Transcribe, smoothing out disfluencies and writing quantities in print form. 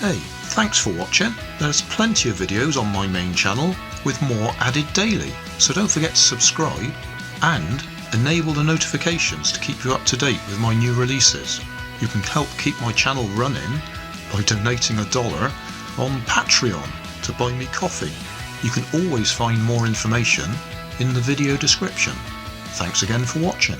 Hey, thanks for watching. There's plenty of videos on my main channel with more added daily, so don't forget to subscribe and enable the notifications to keep you up to date with my new releases. You can help keep my channel running by donating $1 on Patreon to buy me coffee. You can always find more information in the video description. Thanks again for watching.